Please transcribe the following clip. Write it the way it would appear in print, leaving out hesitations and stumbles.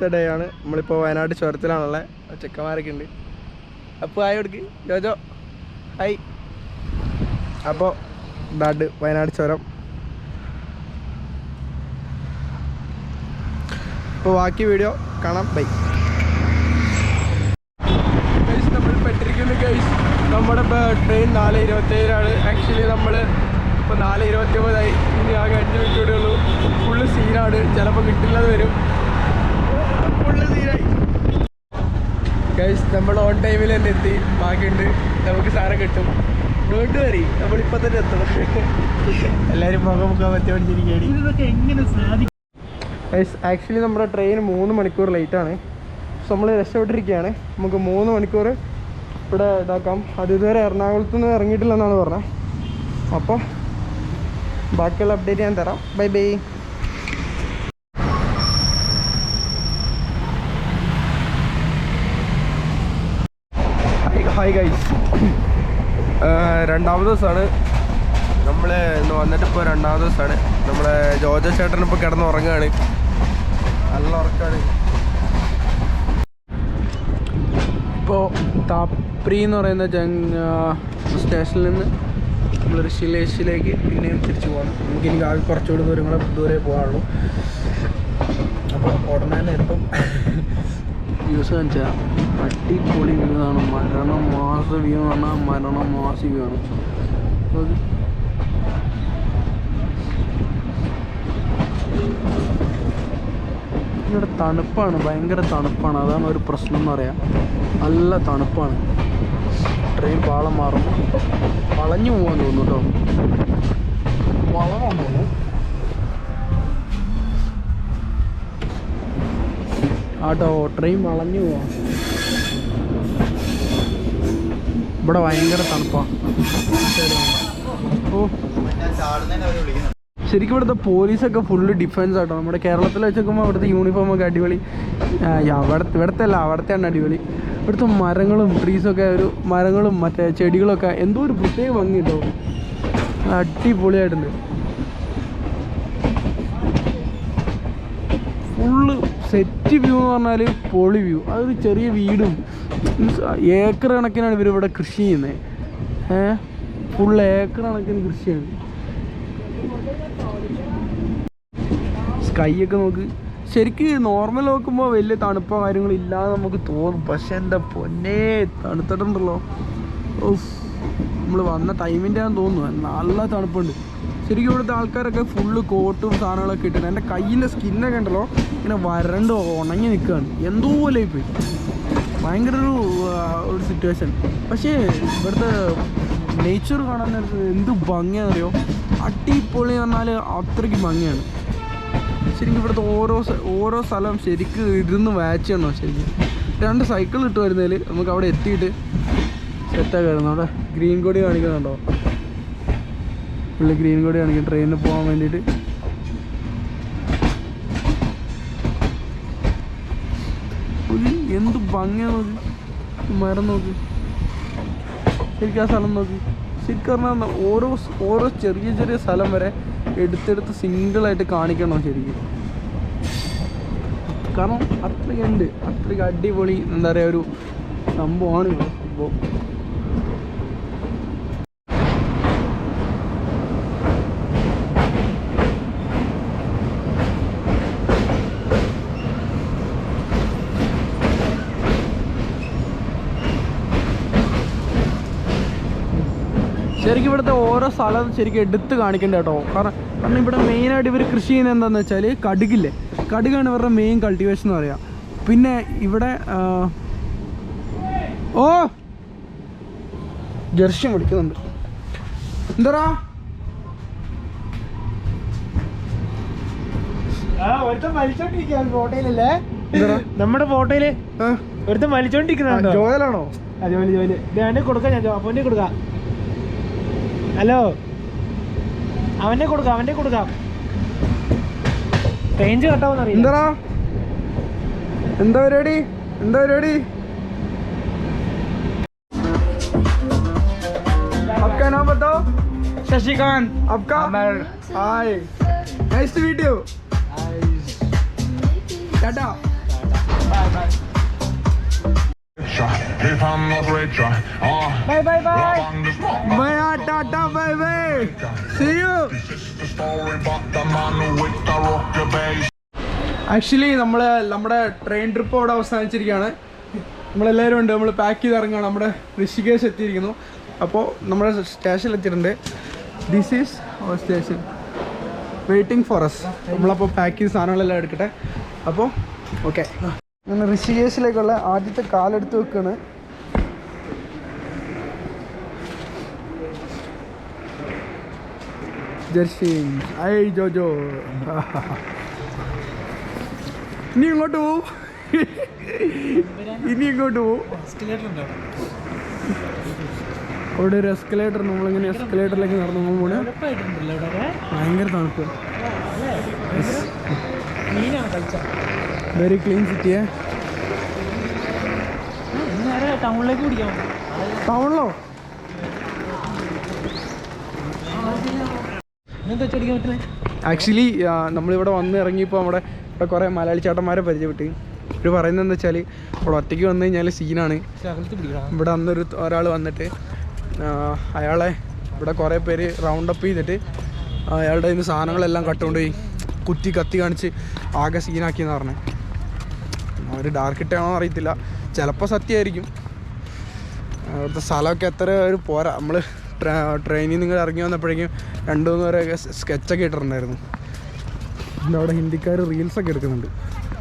രണ്ടാമത്തെ ഡേ ആണ്. നമ്മളിപ്പോൾ വയനാട് ചുരത്തിലാണുള്ളത്. ചെക്കന്മാരൊക്കെ ഉണ്ട്. അപ്പോൾ ഹായ് കൊടുക്ക് ജോജോ, ഹായ്. അപ്പോൾ ഡാഡ് വയനാട് ചുരം. അപ്പോൾ ബാക്കി വീഡിയോ കാണാം. ബൈ. നമ്മൾ പെട്ടിരിക്കുന്നു ഗൈസ്. നമ്മുടെ ട്രെയിൻ 4:27 ആക്ച്വലി നമ്മൾ ഇപ്പോൾ 4:29 ഇനി ആകെ 5 മിനിറ്റ് കൂടെ ഉള്ളൂ. ഫുള്ള് സീനാണ്. ചിലപ്പോൾ കിട്ടില്ലാതെ വരും. ഫുള്ള് സീനായി ഗൈസ്. നമ്മൾ ഓൺ ടൈമിൽ തന്നെ എത്തി. ബാക്കിയുണ്ട്, നമുക്ക് സാധനം കിട്ടും. ഡോണ്ട് വരി, നമ്മളിപ്പോൾ തന്നെ എത്തണം. എല്ലാവരും മുഖമുക്കാൻ പറ്റിക്കൊണ്ടിരിക്കുകയാണ്. ഇതൊക്കെ എങ്ങനെ സാധിക്കും ഗൈസ്? ആക്ച്വലി നമ്മുടെ ട്രെയിൻ 3 മണിക്കൂർ ലേറ്റാണ്. സോ നമ്മൾ രക്ഷപ്പെട്ടിരിക്കുകയാണ്. നമുക്ക് 3 മണിക്കൂർ ഇവിടെ ഇതാക്കാം. അത് ഇതുവരെ എറണാകുളത്ത് നിന്ന് ഇറങ്ങിയിട്ടില്ലെന്നാണ് പറഞ്ഞത്. അപ്പോൾ ബാക്കിയുള്ള അപ്ഡേറ്റ് ഞാൻ തരാം. Bye bye. Hi guys. രണ്ടാമത്തെ ദിവസമാണ് നമ്മൾ ഇന്ന് വന്നിട്ട്. ഇപ്പോൾ രണ്ടാമത്തെ ദിവസമാണ്. നമ്മളെ ജോജോ ചേട്ടൻ ഇപ്പോൾ കിടന്ന് ഉറങ്ങുകയാണ്. നല്ല ഉറക്കമാണ്. ഇപ്പോൾ താപ്രി എന്ന് പറയുന്ന സ്റ്റേഷനിൽ നിന്ന് നമ്മൾ ഋഷിലേശിലേക്ക് പിന്നെയും തിരിച്ചു പോകണം. എനിക്ക് ആകെ കുറച്ചുകൂടി ദൂരെ പോകാനുള്ളൂ. അപ്പോൾ ഉടനെ തന്നെ എത്തും. വ്യൂസ് കാണിച്ചാൽ അടിപൊളി വ്യൂ ആണ്. മരണമാസ വ്യൂ ആണ്. മരണമാസ വ്യൂ ആണ്. ഇവിടെ തണുപ്പാണ്, ഭയങ്കര തണുപ്പാണ്. അതാണ് ഒരു പ്രശ്നം എന്ന് പറയാം. നല്ല തണുപ്പാണ്. ട്രെയിൻ പാളം മാറുമ്പോൾ വളഞ്ഞു പോകാൻ തോന്നുന്നു കേട്ടോ. വളമാൻ തോന്നുന്നു. ആട്ടോ ട്രെയിൻ വളഞ്ഞു പോവാം. ഇവിടെ ഭയങ്കര തണുപ്പാണ്. ഓ ശരിക്കും ഇവിടുത്തെ പോലീസൊക്കെ ഫുള്ള് ഡിഫൻസ് ആട്ടോ. നമ്മുടെ കേരളത്തിൽ വെച്ച് നോക്കുമ്പോൾ അവിടുത്തെ യൂണിഫോമൊക്കെ അടിപൊളി. ഇവിടുത്തെയാണ് അടിപൊളി. ഇവിടുത്തെ മരങ്ങളും ട്രീസൊക്കെ, ഒരു മരങ്ങളും മറ്റേ ചെടികളൊക്കെ എന്തോ ഒരു പ്രത്യേക ഭംഗി കേട്ടോ. അടിപൊളിയായിട്ടുണ്ട്. ഫുള്ള് സെറ്റ് വ്യൂ എന്ന് പറഞ്ഞാൽ പൊളി വ്യൂ. അതൊരു ചെറിയ വീടും ഏക്കർ കണക്കിനാണ് ഇവരിവിടെ കൃഷി ചെയ്യുന്നത്. ഫുൾ ഏക്കർ കണക്കിന് കൃഷിയാണ്. സ്കൈയൊക്കെ നോക്ക്. ശരിക്ക് നോർമൽ നോക്കുമ്പോൾ വലിയ തണുപ്പോ കാര്യങ്ങളോ ഇല്ലാതെ നമുക്ക് തോന്നും. പക്ഷെ എൻ്റെ പൊന്നേ തണുത്തിട്ടുണ്ടല്ലോ. നമ്മൾ വന്ന ടൈമിൻ്റെ ആണെന്ന് തോന്നുന്നു. നല്ല തണുപ്പുണ്ട്. ശരിക്കും ഇവിടുത്തെ ആൾക്കാരൊക്കെ ഫുള്ള് കോട്ടും സാധനങ്ങളൊക്കെ ഇട്ടിട്ട് എൻ്റെ കയ്യിൻ്റെ സ്കിന്നൊക്കെ ഉണ്ടല്ലോ ഇങ്ങനെ വരണ്ട് ഉണങ്ങി നിൽക്കുകയാണ്. എന്തോ പോലെ പോയി. ഭയങ്കര ഒരു സിറ്റുവേഷൻ. പക്ഷേ ഇവിടുത്തെ നേച്ചർ കാണാൻ നേരത്ത് എന്ത് ഭംഗിയാണെന്നറിയോ. അടിപൊളി പറഞ്ഞാൽ അത്രയ്ക്ക് ഭംഗിയാണ്. ശരിക്കും ഇവിടുത്തെ ഓരോ സ്ഥലം ശരിക്കും ഇരുന്ന് വാച്ച് ചെയ്യണോ. ശരിക്കും 2 സൈക്കിൾ ഇട്ട് വരുന്നതിൽ നമുക്ക് അവിടെ എത്തിയിട്ട് സെറ്റാക്കായിരുന്നു. അവിടെ ഗ്രീൻ കൊടി കാണിക്കുന്നുണ്ടോ? പുള്ളി ഗ്രീൻ കൊടി കാണിക്കും ട്രെയിനിൽ പോകാൻ വേണ്ടിയിട്ട്. എന്ത് ഭംഗിയാണ് നോക്ക്. മരം നോക്ക്. ശരിക്കും ആ സ്ഥലം നോക്ക്. ശരിക്കും പറഞ്ഞാൽ ഓരോ ചെറിയ സ്ഥലം വരെ എടുത്തെടുത്ത് സിംഗിളായിട്ട് കാണിക്കണം ശരിക്കും. കാരണം അത്രയ്ക്കുണ്ട്. അത്രയ്ക്ക് അടിപൊളി എന്താ പറയുക ഒരു സംഭവമാണ് ഇവിടെ സംഭവം. ശരിക്കും ഇവിടുത്തെ ഓരോ സ്ഥലം ശരിക്കും എടുത്ത് കാണിക്കണ്ട കേട്ടോ. കാരണം ഇവിടെ മെയിനായിട്ട് ഇവർ കൃഷി ചെയ്യുന്നത് എന്താണെന്ന് വെച്ചാൽ കടുകില്ലേ, കടുകാണ് ഇവരുടെ മെയിൻ കൾട്ടിവേഷൻ എന്ന് പറയാം. പിന്നെ ഇവിടെ ഓ ജെർഷി വിളിക്കുന്നുണ്ട്. എന്താ ഫോട്ടോയിലല്ലേ നമ്മുടെ ഫോട്ടോയില് ഒരുത്തം വലിച്ചോണ്ടിരിക്കുന്നുണ്ടോ? ജോയലാണോ? ജോലി അവനെ കൊടുക്കാം. ഞാൻ അവനെ കൊടുക്കാം. ഹലോ അവന്റെ കൊടുക്കാം. റേഞ്ച് കട്ടാവുന്നറിയാം. എന്താ പരിപാടി? आपका नाम बताओ. शशिकांत. आपका? Hi, nice to meet you. Tata. Bye bye bye. Bye tata bye bye see you. Actually നമ്മുടെ ട്രെയിൻ ട്രിപ്പ് അവിടെ അവസാനിച്ചിരിക്കുകയാണ്. നമ്മളെല്ലാവരും ഉണ്ട്, നമ്മൾ പാക്ക് ചെയ്ത് ഇറങ്ങുകയാണ്. നമ്മുടെ ഋഷികേശ് എത്തിയിരിക്കുന്നു. അപ്പോൾ നമ്മുടെ സ്റ്റേഷനിൽ എത്തിയിട്ടുണ്ട്. This is our station waiting for us. നമ്മളപ്പോൾ പാക്ക് ചെയ്ത സാധനങ്ങളെല്ലാം എടുക്കട്ടെ. അപ്പോൾ ഓക്കെ, അങ്ങനെ ഋഷികേശിലേക്കുള്ള ആദ്യത്തെ കാലെടുത്ത് വെക്കുകയാണ്. Jersey I Jojo. ഇനി ഇങ്ങോട്ട് പോവും, ഇനി ഇങ്ങോട്ട് പോവും. അവിടെ ഒരു എസ്കലേറ്റർ, നമ്മളിങ്ങനെ എസ്കലേറ്ററിലേക്ക് നടന്നു പോണേ. ഭയങ്കര തണുപ്പ്, വെരി ക്ലീൻ സിറ്റിയെ. ടൗണിലേക്ക് പിടിക്കാം. ടൗണിലോ? ആക്ച്വലി നമ്മളിവിടെ വന്ന് ഇറങ്ങിയപ്പോൾ ഇവിടെ കുറേ മലയാളി ചേട്ടന്മാരെ പരിചയപ്പെട്ട്. ഇവർ പറയുന്നത് എന്താ വെച്ചാൽ ഇവിടെ ഒറ്റയ്ക്ക് വന്നു കഴിഞ്ഞാൽ സീനാണ്. ഇവിടെ അന്നൊരു ഒരാൾ വന്നിട്ട് അയാളെ ഇവിടെ കുറേ പേര് റൗണ്ട് അപ്പ് ചെയ്തിട്ട് അയാളുടെ കയ്യിൽ നിന്ന് സാധനങ്ങളെല്ലാം കട്ടുകൊണ്ടുപോയി കുത്തി കത്തി കാണിച്ച് ആകെ സീനാക്കിയെന്ന് പറഞ്ഞത്. അവർ ഡാർക്ക് ഇട്ടാണോ അറിയത്തില്ല, ചിലപ്പോൾ സത്യമായിരിക്കും. അവിടുത്തെ സ്ഥലമൊക്കെ എത്ര ഒരു പോരാ. നമ്മൾ ട്രെയിനിൽ നിങ്ങൾ ഇറങ്ങി വന്നപ്പോഴേക്കും 2-3 പേരെ സ്കെച്ചൊക്കെ ഇട്ടിട്ടുണ്ടായിരുന്നു. അവിടെ ഹിന്ദിക്കാർ റീൽസൊക്കെ എടുക്കുന്നുണ്ട്.